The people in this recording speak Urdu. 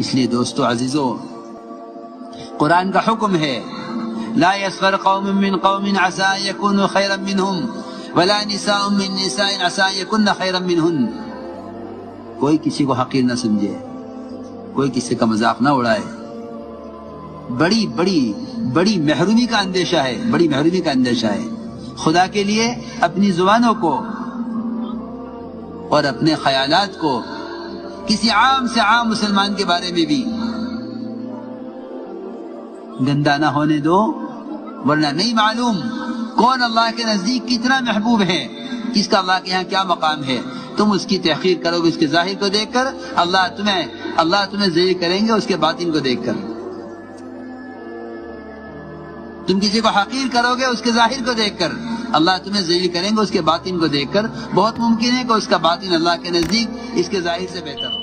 اس لیے دوستو عزیزو، قرآن کا حکم ہے لا يسخر قوم من قوم عسى ان يكونوا خيرا منهم ولا نساء من نساء عسى ان يكن خيرا منهن۔ کوئی کسی کو حقیر نہ سمجھے، کوئی کسی کا مذاق نہ اڑائے۔ بڑی بڑی بڑی محرومی کا اندیشہ ہے، بڑی محرومی کا اندیشہ ہے۔ خدا کے لیے اپنی زبانوں کو اور اپنے خیالات کو کسی عام سے عام مسلمان کے بارے میں بھی گندا نہ ہونے دو، ورنہ نہیں معلوم کون اللہ کے نزدیک کتنا محبوب ہے، کس کا اللہ کے یہاں کیا مقام ہے۔ تم اس کی تحقیر کرو گے اس کے ظاہر کو دیکھ کر، اللہ تمہیں ذلیل کریں گے اس کے باطن کو دیکھ کر۔ تم کسی کو حقیر کرو گے اس کے ظاہر کو دیکھ کر، اللہ تمہیں ذلیل کریں گے اس کے باطن کو دیکھ کر۔ بہت ممکن ہے کہ اس کا باطن اللہ کے نزدیک اس کے ظاہر سے بہتر ہو۔